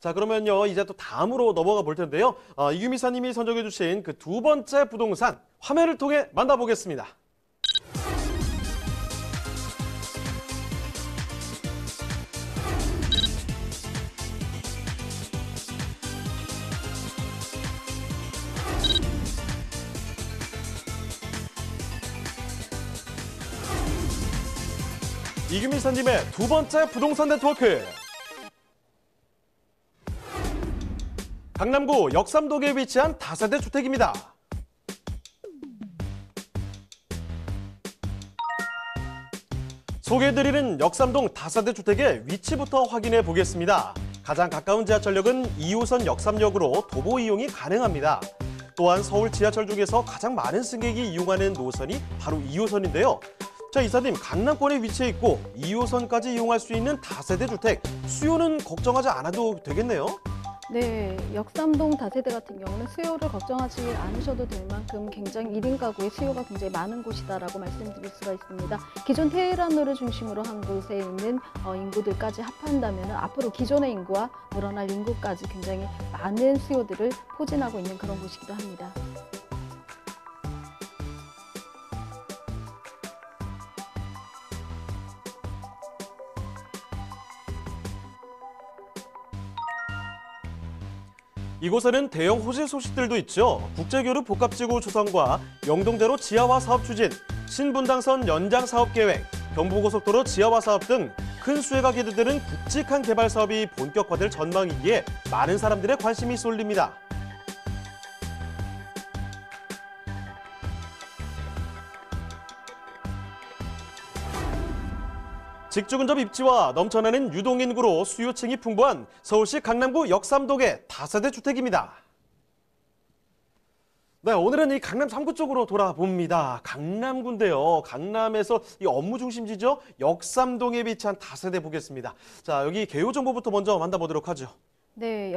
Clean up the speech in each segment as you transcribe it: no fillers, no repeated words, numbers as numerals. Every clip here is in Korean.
자, 그러면요, 이제 또 다음으로 넘어가 볼 텐데요. 이규미 사님이 선정해 주신 그 두 번째 부동산 화면을 통해 만나보겠습니다. 이규미 사님의 두 번째 부동산 네트워크. 강남구 역삼동에 위치한 다세대 주택입니다. 소개해드리는 역삼동 다세대 주택의 위치부터 확인해 보겠습니다. 가장 가까운 지하철역은 2호선 역삼역으로 도보 이용이 가능합니다. 또한 서울 지하철 중에서 가장 많은 승객이 이용하는 노선이 바로 2호선인데요. 자, 이사님, 강남권에 위치해 있고 2호선까지 이용할 수 있는 다세대 주택, 수요는 걱정하지 않아도 되겠네요? 네, 역삼동 다세대 같은 경우는 수요를 걱정하지 않으셔도 될 만큼 굉장히 1인 가구의 수요가 굉장히 많은 곳이다라고 말씀드릴 수가 있습니다. 기존 테헤란로를 중심으로 한 곳에 있는 인구들까지 합한다면 앞으로 기존의 인구와 늘어날 인구까지 굉장히 많은 수요들을 포진하고 있는 그런 곳이기도 합니다. 이곳에는 대형 호재 소식들도 있죠. 국제교류 복합지구 조성과 영동대로 지하화 사업 추진, 신분당선 연장 사업 계획, 경부고속도로 지하화 사업 등 큰 수혜가 기대되는 굵직한 개발 사업이 본격화될 전망이기에 많은 사람들의 관심이 쏠립니다. 직주 근접 입지와 넘쳐나는 유동인구로 수요층이 풍부한 서울시 강남구 역삼동의 다세대 주택입니다. 네, 오늘은 이 강남 3구 쪽으로 돌아봅니다. 강남구인데요. 강남에서 이 업무 중심지죠. 역삼동에 위치한 다세대 보겠습니다. 자, 여기 개요 정보부터 먼저 만나보도록 하죠. 네,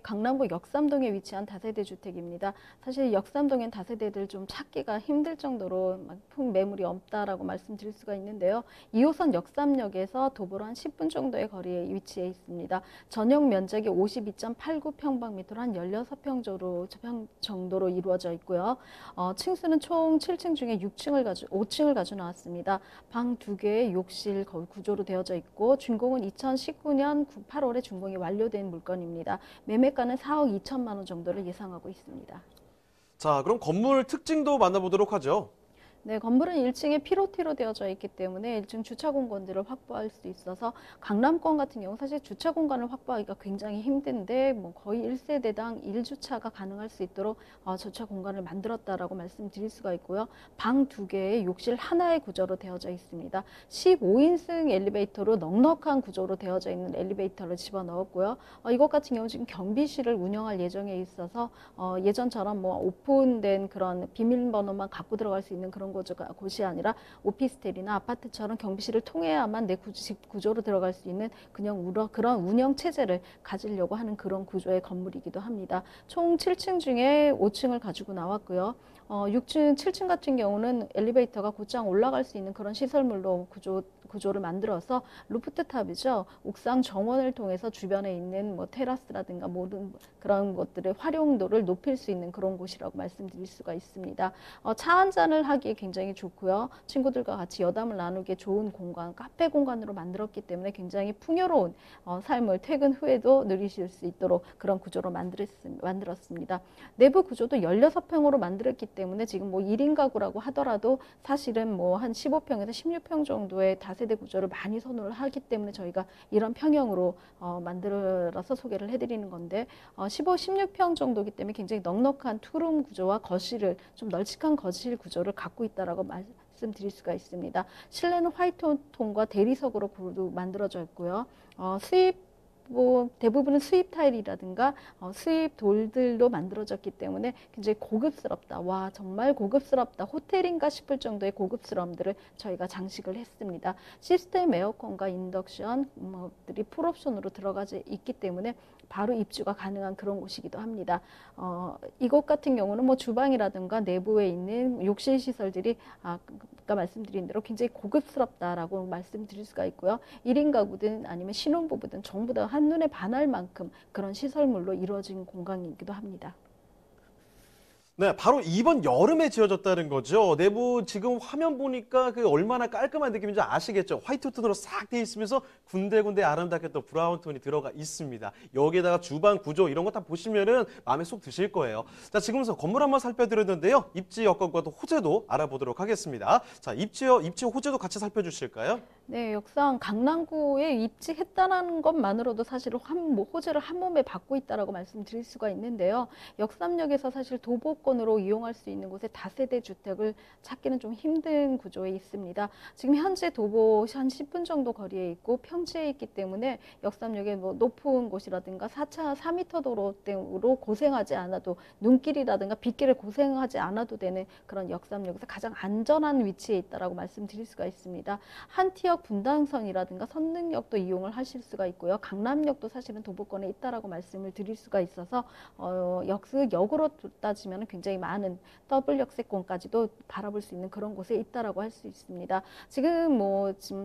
강남구 역삼동에 위치한 다세대 주택입니다. 사실 역삼동엔 다세대들 좀 찾기가 힘들 정도로 매물이 없다라고 말씀드릴 수가 있는데요. 2호선 역삼역에서 도보로 한 10분 정도의 거리에 위치해 있습니다. 전용 면적이 52.89평방미터로 한 16평 정도로 이루어져 있고요. 층수는 총 7층 중에 5층을 가져 나왔습니다. 방 2개의 욕실 구조로 되어져 있고 준공은 2019년 8월에 준공이 완료된 물건입니다. 매매가는 4억 2천만 원 정도를 예상하고 있습니다. 자, 그럼 건물 특징도 만나보도록 하죠. 네, 건물은 1층에 피로티로 되어져 있기 때문에 1층 주차 공간들을 확보할 수 있어서 강남권 같은 경우 사실 주차 공간을 확보하기가 굉장히 힘든데 거의 1세대당 1주차가 가능할 수 있도록 주차 공간을 만들었다라고 말씀드릴 수가 있고요. 방 2개의 욕실 하나의 구조로 되어져 있습니다. 15인승 엘리베이터로 넉넉한 구조로 되어져 있는 엘리베이터를 집어넣었고요. 이것 같은 경우 지금 경비실을 운영할 예정에 있어서 예전처럼 오픈된 그런 비밀번호만 갖고 들어갈 수 있는 그런 곳이 아니라 오피스텔이나 아파트처럼 경비실을 통해야만 내 집 구조로 들어갈 수 있는 그런 운영 체제를 가지려고 하는 그런 구조의 건물이기도 합니다. 총 7층 중에 5층을 가지고 나왔고요. 6층, 7층 같은 경우는 엘리베이터가 곧장 올라갈 수 있는 그런 시설물로 구조를 만들어서 루프트탑이죠. 옥상 정원을 통해서 주변에 있는 테라스라든가 모든 그런 것들의 활용도를 높일 수 있는 그런 곳이라고 말씀드릴 수가 있습니다. 차 한잔을 하기에 굉장히 좋고요. 친구들과 같이 여담을 나누기에 좋은 공간, 카페 공간으로 만들었기 때문에 굉장히 풍요로운 삶을 퇴근 후에도 누리실 수 있도록 그런 구조로 만들었습니다. 내부 구조도 16평으로 만들었기 때문에 지금 1인 가구라고 하더라도 사실은 한 15평에서 16평 정도의 다세대 구조를 많이 선호를 하기 때문에 저희가 이런 평형으로 만들어서 소개를 해드리는 건데 16평 정도이기 때문에 굉장히 넉넉한 투룸 구조와 좀 널찍한 거실 구조를 갖고 있다라고 말씀드릴 수가 있습니다. 실내는 화이트 톤과 대리석으로 만들어져 있고요. 대부분은 수입 타일이라든가 수입 돌들로 만들어졌기 때문에 굉장히 고급스럽다. 와, 정말 고급스럽다. 호텔인가 싶을 정도의 고급스러움들을 저희가 장식을 했습니다. 시스템 에어컨과 인덕션들이 풀옵션으로 들어가져 있기 때문에 바로 입주가 가능한 그런 곳이기도 합니다. 이곳 같은 경우는 주방이라든가 내부에 있는 욕실 시설들이 아까 말씀드린 대로 굉장히 고급스럽다라고 말씀드릴 수가 있고요. 1인 가구든 아니면 신혼부부든 전부 다 한눈에 반할 만큼 그런 시설물로 이루어진 공간이기도 합니다. 네, 바로 이번 여름에 지어졌다는 거죠. 내부 지금 화면 보니까 그 얼마나 깔끔한 느낌인지 아시겠죠? 화이트 톤으로 싹 돼 있으면서 군데군데 아름답게 또 브라운 톤이 들어가 있습니다. 여기에다가 주방 구조 이런 거 다 보시면은 마음에 쏙 드실 거예요. 자, 지금부터 건물 한번 살펴드렸는데요. 입지 여건과 또 호재도 알아보도록 하겠습니다. 자, 입지 호재도 같이 살펴주실까요? 네, 역상 강남구에 입지했다는 것만으로도 사실 호재를 한 몸에 받고 있다라고 말씀드릴 수가 있는데요. 역삼역에서 사실 도보권으로 이용할 수 있는 곳에 다세대 주택을 찾기는 좀 힘든 구조에 있습니다. 지금 현재 도보 한 10분 정도 거리에 있고 평지에 있기 때문에 역삼역의 뭐 높은 곳이라든가 4차 4m 도로로 고생하지 않아도 눈길이라든가 빗길을 고생하지 않아도 되는 그런 역삼역에서 가장 안전한 위치에 있다라고 말씀드릴 수가 있습니다. 한티역 분당선이라든가 선릉역도 이용을 하실 수가 있고요. 강남역도 사실은 도보권에 있다라고 말씀을 드릴 수가 있어서 역으로 따지면 굉장히 많은 더블 역세권까지도 바라볼 수 있는 그런 곳에 있다라고 할 수 있습니다. 지금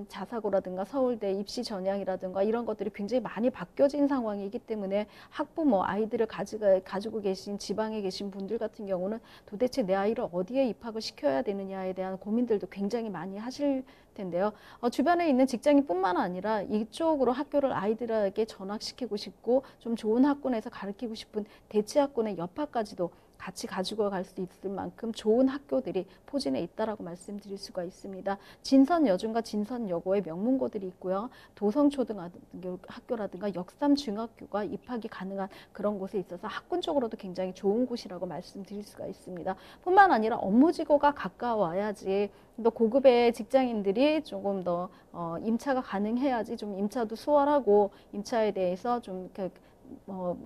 자사고라든가 서울대 입시 전형이라든가 이런 것들이 굉장히 많이 바뀌어진 상황이기 때문에 학부모 아이들을 가지고 계신 지방에 계신 분들 같은 경우는 도대체 내 아이를 어디에 입학을 시켜야 되느냐에 대한 고민들도 굉장히 많이 하실 텐데요. 주변에 있는 직장인뿐만 아니라 이쪽으로 학교를 아이들에게 전학시키고 싶고 좀 좋은 학군에서 가르치고 싶은 대치 학군의 여파까지도 같이 가지고 갈 수 있을 만큼 좋은 학교들이 포진해 있다라고 말씀드릴 수가 있습니다. 진선여중과 진선여고의 명문고들이 있고요. 도성초등학교라든가 역삼중학교가 입학이 가능한 그런 곳에 있어서 학군적으로도 굉장히 좋은 곳이라고 말씀드릴 수가 있습니다. 뿐만 아니라 업무지구가 가까워야지 또 고급의 직장인들이 조금 더 임차가 가능해야지 좀 임차도 수월하고 임차에 대해서 좀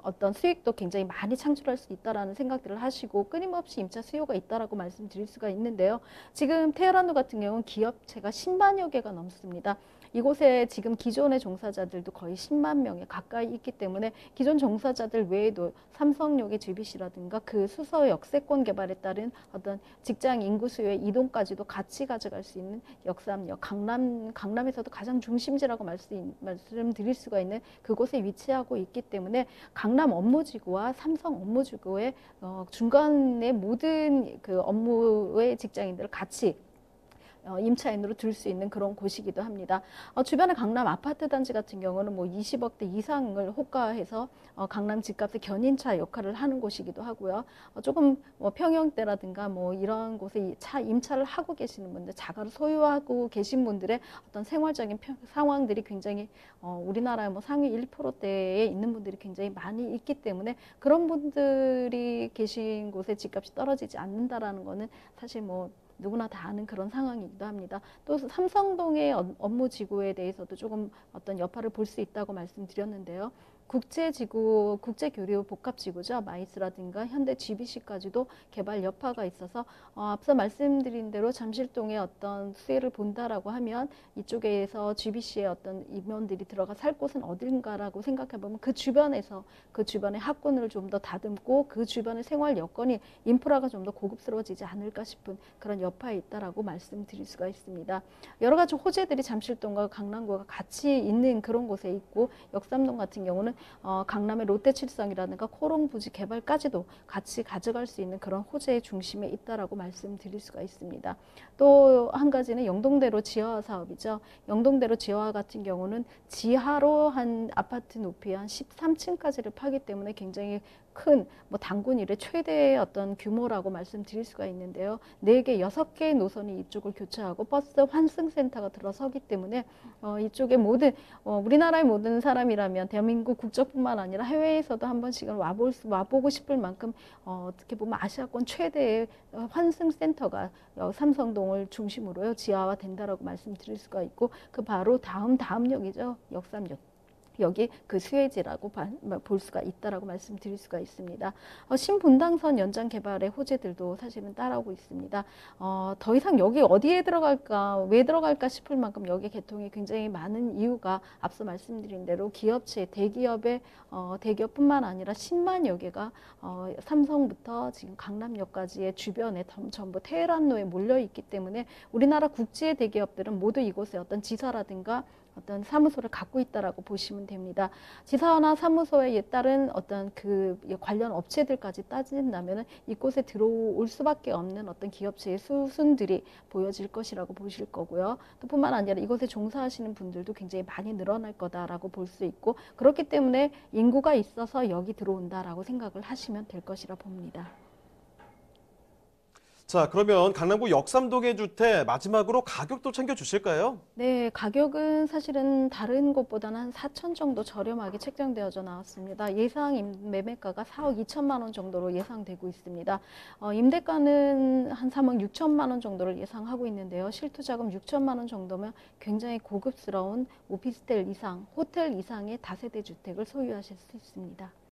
어떤 수익도 굉장히 많이 창출할 수 있다라는 생각들을 하시고 끊임없이 임차 수요가 있다라고 말씀드릴 수가 있는데요. 지금 테헤란로 같은 경우는 기업체가 10만여 개가 넘습니다. 이곳에 지금 기존의 종사자들도 거의 10만 명에 가까이 있기 때문에 기존 종사자들 외에도 삼성역의 JBC라든가 그 수서 역세권 개발에 따른 어떤 직장 인구 수요의 이동까지도 같이 가져갈 수 있는 역삼역, 강남에서도 가장 중심지라고 말씀드릴 수가 있는 그곳에 위치하고 있기 때문에 강남 업무지구와 삼성 업무지구의 중간에 모든 그 업무의 직장인들을 같이 임차인으로 둘 수 있는 그런 곳이기도 합니다. 주변의 강남 아파트 단지 같은 경우는 뭐 20억대 이상을 호가해서 강남 집값의 견인차 역할을 하는 곳이기도 하고요. 조금 뭐 평형대라든가 뭐 이런 곳에 임차를 하고 계시는 분들, 자가를 소유하고 계신 분들의 어떤 생활적인 상황들이 굉장히 우리나라의 뭐 상위 1%대에 있는 분들이 굉장히 많이 있기 때문에 그런 분들이 계신 곳에 집값이 떨어지지 않는다라는 거는 사실 뭐 누구나 다 아는 그런 상황이기도 합니다. 또 삼성동의 업무지구에 대해서도 조금 어떤 여파를 볼 수 있다고 말씀드렸는데요. 국제지구, 국제교류 복합지구죠. 마이스라든가 현대 GBC까지도 개발 여파가 있어서 앞서 말씀드린 대로 잠실동의 어떤 수혜를 본다라고 하면 이쪽에서 GBC의 어떤 임원들이 들어가 살 곳은 어딘가라고 생각해보면 그 주변의 학군을 좀 더 다듬고 그 주변의 생활 여건이 인프라가 좀 더 고급스러워지지 않을까 싶은 그런 여파에 있다라고 말씀드릴 수가 있습니다. 여러 가지 호재들이 잠실동과 강남구가 같이 있는 그런 곳에 있고 역삼동 같은 경우는 강남의 롯데칠성이라든가 코롱부지 개발까지도 같이 가져갈 수 있는 그런 호재의 중심에 있다라고 말씀드릴 수가 있습니다. 또 한 가지는 영동대로 지하화 사업이죠. 영동대로 지하화 같은 경우는 지하로 한 아파트 높이 한 13층까지를 파기 때문에 굉장히 큰 뭐 단군 이래 최대의 어떤 규모라고 말씀드릴 수가 있는데요. 4개, 6개의 노선이 이쪽을 교차하고 버스 환승센터가 들어서기 때문에 이쪽에 모든 우리나라의 모든 사람이라면 대한민국 국적뿐만 아니라 해외에서도 한 번씩은 와보고 싶을 만큼 어떻게 보면 아시아권 최대의 환승센터가 삼성동을 중심으로요 지하화 된다라고 말씀드릴 수가 있고 그 바로 다음 역이죠. 역삼역. 여기 그 수혜지라고 볼 수가 있다라고 말씀드릴 수가 있습니다. 신분당선 연장 개발의 호재들도 사실은 따라오고 있습니다. 더 이상 여기 어디에 들어갈까, 왜 들어갈까 싶을 만큼 여기 개통이 굉장히 많은 이유가 앞서 말씀드린 대로 기업체, 대기업뿐만 아니라 10만여 개가 삼성부터 지금 강남역까지의 주변에 전부 테헤란로에 몰려 있기 때문에 우리나라 국제 대기업들은 모두 이곳에 어떤 지사라든가 어떤 사무소를 갖고 있다라고 보시면 됩니다. 지사나 사무소에 따른 어떤 그 관련 업체들까지 따진다면은 이곳에 들어올 수밖에 없는 어떤 기업체의 수순들이 보여질 것이라고 보실 거고요. 또 뿐만 아니라 이곳에 종사하시는 분들도 굉장히 많이 늘어날 거다라고 볼 수 있고, 그렇기 때문에 인구가 있어서 여기 들어온다라고 생각을 하시면 될 것이라 봅니다. 자, 그러면 강남구 역삼동의 주택 마지막으로 가격도 챙겨주실까요? 네, 가격은 사실은 다른 곳보다는 한 4천 정도 저렴하게 책정되어져 나왔습니다. 예상 매매가가 4억 2천만 원 정도로 예상되고 있습니다. 임대가는 한 3억 6천만 원 정도를 예상하고 있는데요. 실투자금 6천만 원 정도면 굉장히 고급스러운 오피스텔 이상, 호텔 이상의 다세대 주택을 소유하실 수 있습니다.